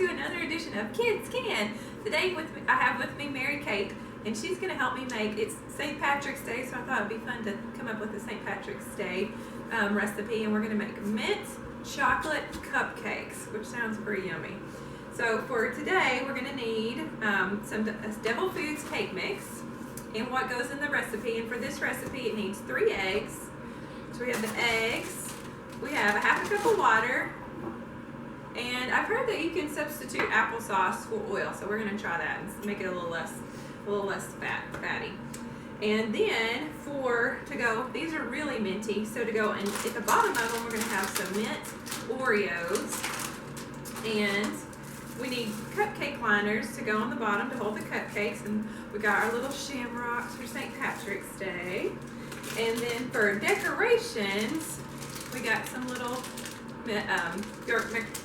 to another edition of Kids Can. Today I have with me Mary Kate, and she's going to help me make, it's St. Patrick's Day, so I thought it'd be fun to come up with a St. Patrick's Day recipe, and we're going to make mint chocolate cupcakes, which sounds pretty yummy. So for today, we're going to need some Devil Foods cake mix and what goes in the recipe. And for this recipe, it needs 3 eggs. So we have the eggs, we have a half a cup of water, and I've heard that you can substitute applesauce for oil, so we're going to try that and make it a little less fatty. And then to go, these are really minty, so to go, and at the bottom of them we're going to have some mint Oreos, and we need cupcake liners to go on the bottom to hold the cupcakes, and we got our little shamrocks for St. Patrick's Day. And then for decorations, we got some little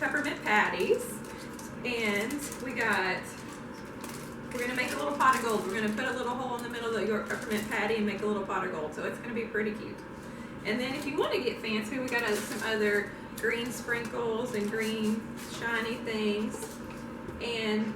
peppermint patties, and we're going to make a little pot of gold. We're going to put a little hole in the middle of the York peppermint patty and make a little pot of gold, so it's going to be pretty cute. And then if you want to get fancy, we got some other green sprinkles and green shiny things.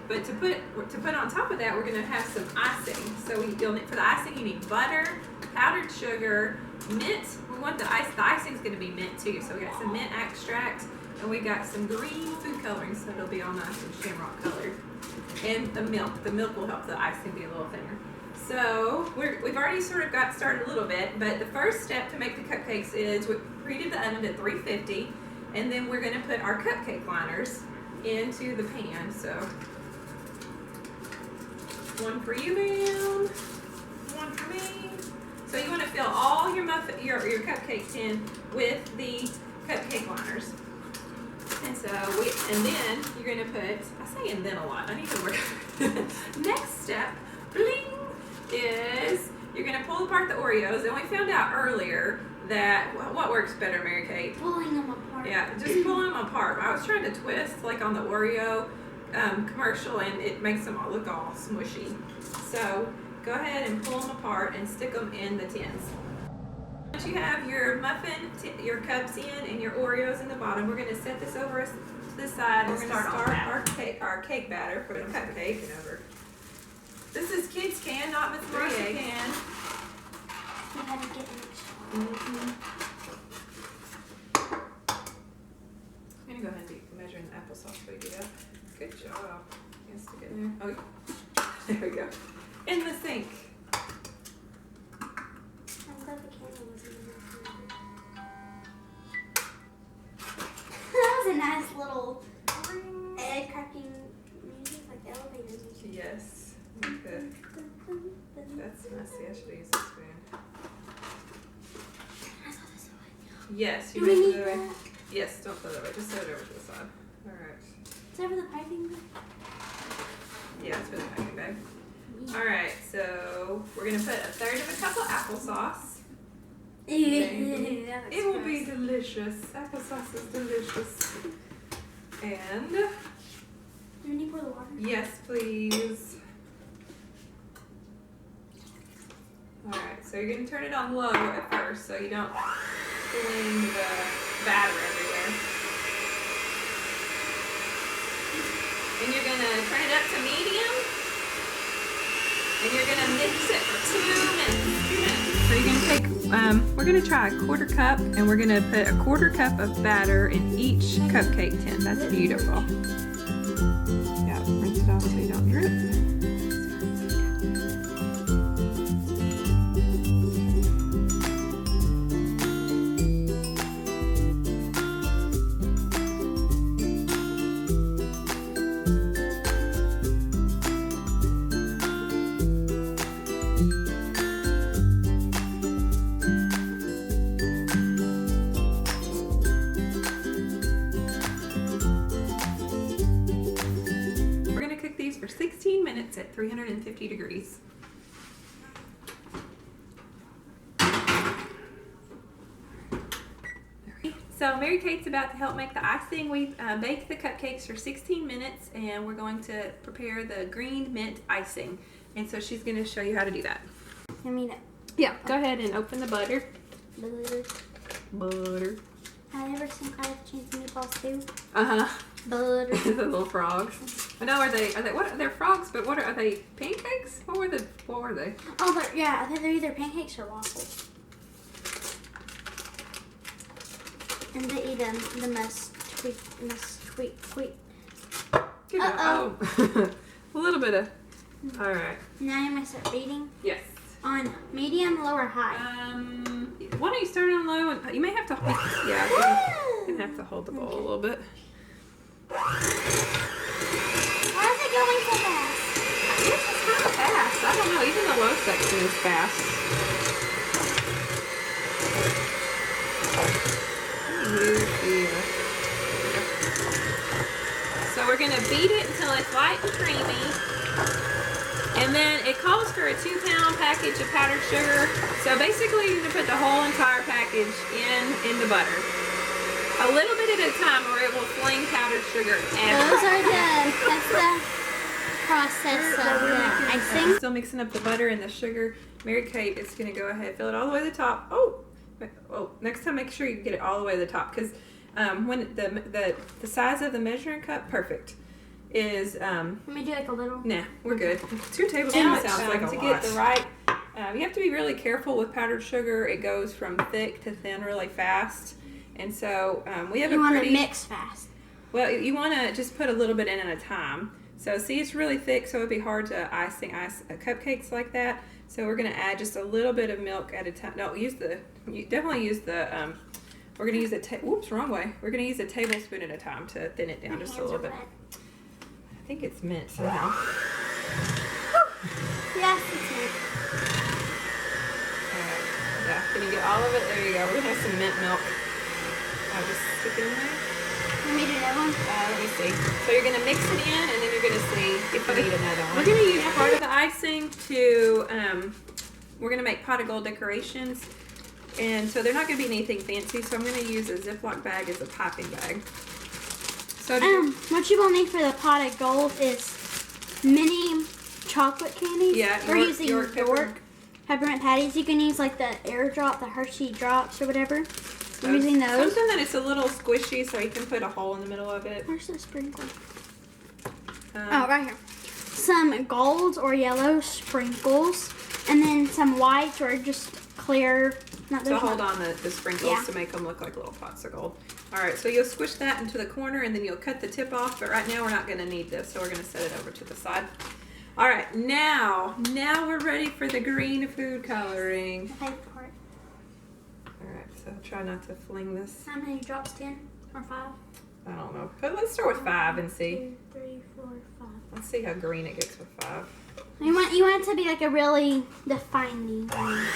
But to put on top of that, we're going to have some icing. So you'll need, for the icing, you need butter, powdered sugar, mint. We want the icing's going to be mint too. So we got some mint extract, and we got some green food coloring, so it'll be all nice and shamrock colored. And the milk. The milk will help the icing be a little thinner. So we've already sort of got started a little bit, but the first step to make the cupcakes is we preheated the oven at 350, and then we're going to put our cupcake liners into the pan. So one for you, ma'am. One for me. So you want to fill all your cupcake tin with the cupcake liners. And so and then you're going to put, I say and then a lot, I need to work. Next step, bling, is you're going to pull apart the Oreos. And we found out earlier that, what works better, Mary Kate? Pulling them apart. Yeah, just pulling them apart. I was trying to twist like on the Oreo commercial, and it makes them all look all smushy. So go ahead and pull them apart and stick them in the tins. Once you have your your cups in and your Oreos in the bottom, we're going to set this over to the side. We're going to start our cake batter for the cupcake. This is Kids Can, not Miss Maria Can. You had to get it. I'm going to go ahead and be measuring the applesauce for you. Good job. You can stick it in there. Oh, there we go. In the sink. I'm glad the candle was in there. That was a nice little egg cracking music, like the elevators. Yes. Okay. That's messy. I should have used a spoon. I saw this one. Yes, you Do may we throw need it away. that? Yes, don't throw it away. Just throw it over to the side. Alright. Is that for the piping bag? Yeah, it's for the packing bag. Alright, so we're going to put 1/3 of a cup of applesauce. It will be delicious. Applesauce is delicious. And, Do we need to pour the water? yes, please. Alright, so you're going to turn it on low at first so you don't fling the batter everywhere. And you're going to turn it up to medium. And you're going to mix it for 2 minutes. So you're going to take, we're going to try a 1/4 cup, and we're going to put a 1/4 cup of batter in each cupcake tin. That's beautiful. Yeah, rinse it off so you don't drip. For 16 minutes at 350 degrees. So Mary Kate's about to help make the icing. We baked the cupcakes for 16 minutes, and we're going to prepare the green mint icing. And so she's going to show you how to do that. I mean, Yeah, go ahead and open the butter. butter. Butter. Have you ever seen Cry with Cheese and Meatballs too? Uh-huh. butter. The little frogs. I know, are they what? They're frogs, but are they pancakes? What were they? Oh, I think they're either pancakes or waffles. And they eat them the most sweet. Good job. Oh, a little bit of. All right. Now I'm gonna start beating. Yes. On medium, low, or high. Why don't you start on low? And you may have to. Yeah, you're gonna have to hold the bowl a little bit. Why is it going so fast? This is kind of fast. I don't know. Even the low section is fast. So we're going to beat it until it's light and creamy. And then it calls for a 2-pound package of powdered sugar. So basically you're going to put the whole entire package in the butter. A little bit at a time or it will fling powdered sugar everywhere. Those are done. That's the process of the icing. Still mixing up the butter and the sugar. Mary Kate is going to go ahead, fill it all the way to the top. Oh, next time make sure you get it all the way to the top, because when the size of the measuring cup, perfect, is Let me do like a little. nah, we're good. 2 tablespoons sounds like a lot. To get the right, you have to be really careful with powdered sugar. It goes from thick to thin really fast, and so we have You want to mix fast. Well, you want to just put a little bit in at a time. So see, it's really thick, so it'd be hard to ice cupcakes like that. So we're going to add just a little bit of milk at a time. No, definitely use the, we're going to use whoops, wrong way. We're going to use a tablespoon at a time to thin it down just a little bit. I think it's mint somehow. Yes, it's mint. Alright, yeah, can you get all of it? There you go. We're going to have some mint milk. I'll just stick it in there. Want me to do that one? Let me see. So you're going to mix it in, and then you're going to see if you need another one. We're going to use part of the icing to, we're going to make pot of gold decorations. And so they're not going to be anything fancy, so I'm going to use a Ziploc bag as a piping bag. So what you will need for the pot of gold is mini chocolate candies. Yeah, we're using York peppermint patties. You can use like the airdrop, the Hershey drops, or whatever. I'm using those. Something that it's a little squishy, so you can put a hole in the middle of it. Where's the sprinkle? Oh, right here. Some golds or yellow sprinkles, and then some whites or just clear. So hold on the sprinkles to make them look like little pots of gold. All right, so you'll squish that into the corner, and then you'll cut the tip off. But right now we're not going to need this, so we're going to set it over to the side. All right, now we're ready for the green food coloring. Okay, pour it. All right, so try not to fling this. How many drops? 10 or 5? I don't know. But let's start with 5 and see. 2, 3, 4, 5. Let's see how green it gets with 5. You want it to be like a really defining green.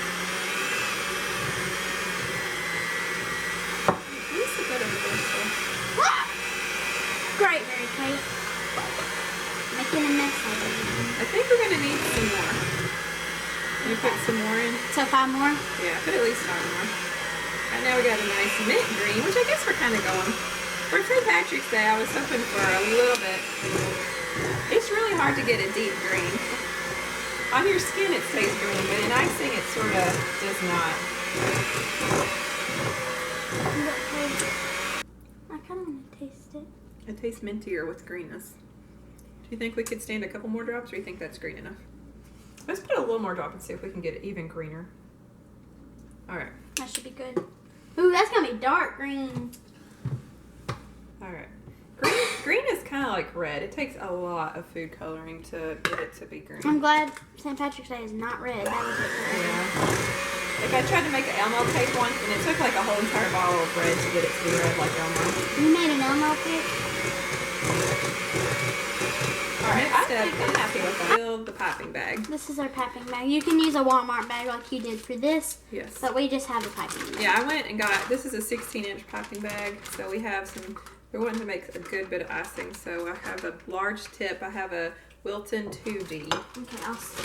Great, Mary Kate. Making a mess of it. I think we're gonna need some more. Can you put some more in? So 5 more? Yeah, put at least 5 more. Right now we got a nice mint green, which I guess we're kind of going. For St. Patrick's Day, I was hoping for a little bit. It's really hard to get a deep green. On your skin it stays green, but in icing it sort of does not. I kind of want to taste it. It tastes mintier with greenness. Do you think we could stand a couple more drops, or do you think that's green enough? Let's put a little more drop and see if we can get it even greener. All right. That should be good. Ooh, that's going to be dark green. All right. Green is kind of like red. It takes a lot of food coloring to get it to be green. I'm glad St. Patrick's Day is not red. That would take forever. Yeah. Like I tried to make an Elmo cake once, and it took like a whole entire bottle of bread to get it to be red like Elmo. You made an Elmo cake? Alright, I'm happy with that. Fill the piping bag. This is our piping bag. You can use a Walmart bag like you did for this. Yes. But we just have a piping bag. Yeah, I went and got, this is a 16-inch piping bag, so we have some, we're wanting to make a good bit of icing, so I have a large tip. I have a Wilton 2D. Okay, I'll see.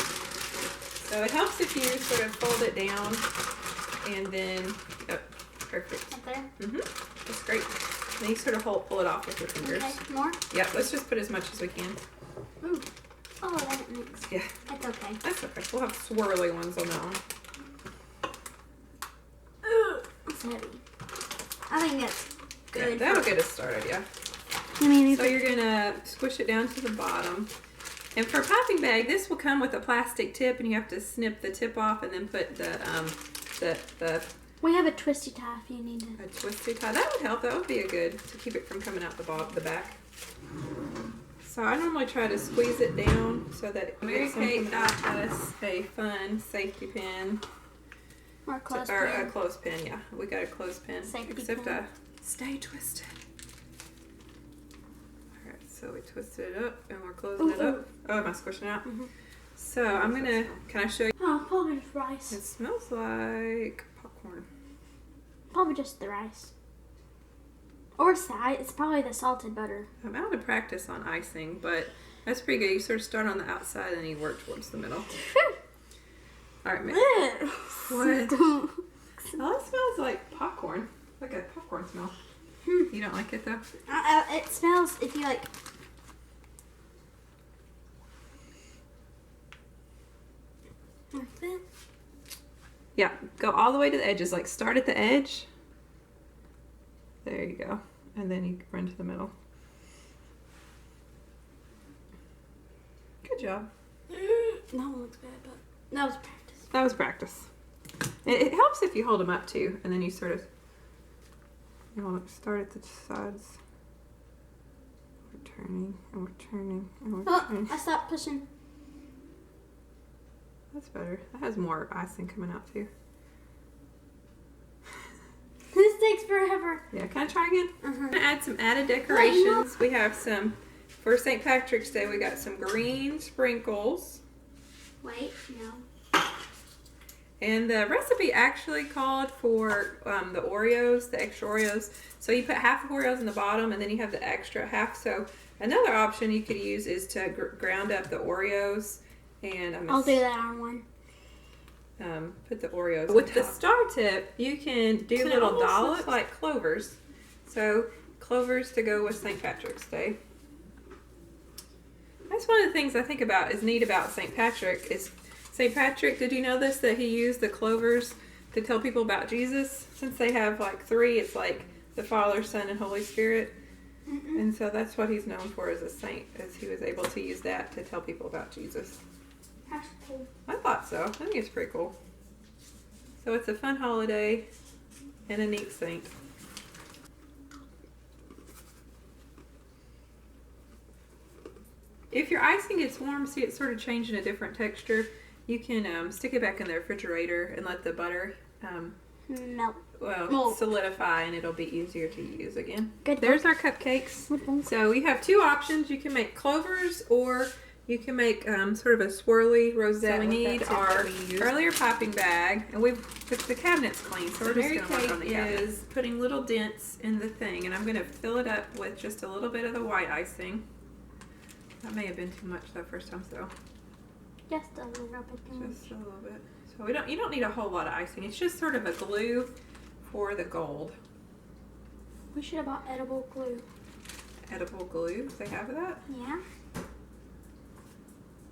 So it helps if you sort of fold it down and then, oh, perfect. Up there? Mm-hmm. That's great. Then you sort of pull it off with your fingers. Okay, more? Yeah, let's just put as much as we can. Ooh. Oh, that didn't mix. Yeah. That's okay. That's okay. We'll have swirly ones on that one. It's heavy. I think that's good. Yeah, that'll get us started, yeah. So you're gonna squish it down to the bottom. And for a popping bag, this will come with a plastic tip, and you have to snip the tip off and then put the We have a twisty tie if you need it. A twisty tie. That would help. That would be a good to keep it from coming out the back. So I normally try to squeeze it down so that Mary Kate got us a fun safety pin. Or a clothespin. Or a clothespin, yeah. We got a clothespin. Safety except pin. Stay twisted. Alright, so we twisted it up and we're closing it up. Oh, am I squishing it out? Mm-hmm. So I'm gonna, can I show you? Oh, probably just rice. It smells like popcorn. Probably just the rice. Or it's probably the salted butter. I'm out of practice on icing, but that's pretty good. You sort of start on the outside and you work towards the middle. Alright, What? Oh, it smells like popcorn. Like a popcorn smell. You don't like it though? It smells, if you like... Like that? Yeah, go all the way to the edges. Like start at the edge. There you go. And then you run to the middle. Good job. That one looks bad, but that was practice. That was practice. It helps if you hold them up too, and then you sort of start at the sides. We're turning, and we're turning, and we're turning. I stopped pushing. That's better. That has more icing coming out too. This takes forever. Yeah, can I try again? Uh-huh. I'm gonna add some added decorations. We have some, for St. Patrick's Day, we got some green sprinkles. Wait, no. And the recipe actually called for the Oreos, the extra Oreos. So you put half of Oreos in the bottom and then you have the extra half. So another option you could use is to ground up the Oreos. And I'll do that on one. Put the Oreos. With the star tip, you can do little dollops like clovers. So clovers to go with St. Patrick's Day. That's one of the things I think about is neat about St. Patrick is St. Patrick, did you know this, that he used the clovers to tell people about Jesus? Since they have like three, it's like the Father, Son, and Holy Spirit. And so that's what he's known for as a saint, is he was able to use that to tell people about Jesus. That's cool. I thought so. I think it's pretty cool. So it's a fun holiday and a neat saint. If your icing gets warm, see it's sort of changing a different texture, you can stick it back in the refrigerator and let the butter Melt. solidify, and it'll be easier to use again. Good. There's our cupcakes. So we have two options. You can make clovers or you can make sort of a swirly rosette. So we need our earlier popping bag, and the cabinet's clean, so we're just going to work on the cabinet. Is putting little dents in the thing, and I'm going to fill it up with just a little bit of the white icing. That may have been too much that first time, so just a little bit. Just a little bit. So you don't need a whole lot of icing. It's just sort of a glue for the gold. We should have bought edible glue. Edible glue? Do they have that? Yeah.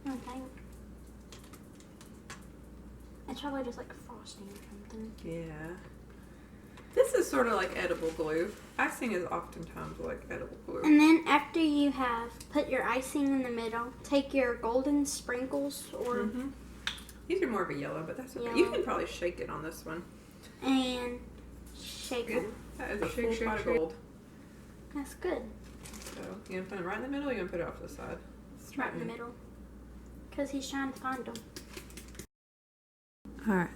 I think. It's probably just like frosting or something. Yeah. This is sort of like edible glue. Icing is oftentimes like edible glue. And then after you have put your icing in the middle, take your golden sprinkles or... These are more of a yellow, but that's okay. Yellow. You can probably shake it on this one. And shake Good. them. That is a full pot of gold. That's good. So you gonna put it right in the middle or you gonna put it off to the side? Right in the middle. Because he's trying to find them. Alright.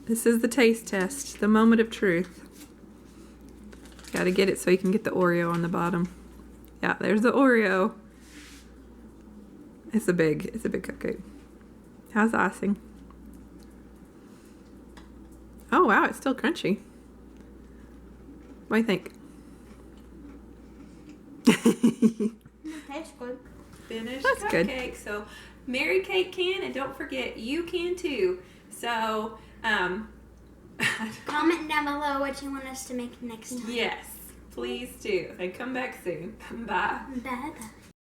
This is the taste test. The moment of truth. Gotta get it so you can get the Oreo on the bottom. Yeah, there's the Oreo. It's a big cupcake. How's the icing? Oh wow, it's still crunchy. What do you think? It tastes good. Finished That's cupcake. Good. So Mary Kate can, and don't forget you can too. So comment down below what you want us to make next time. Yes, please do. And come back soon. Bye. Bye bye.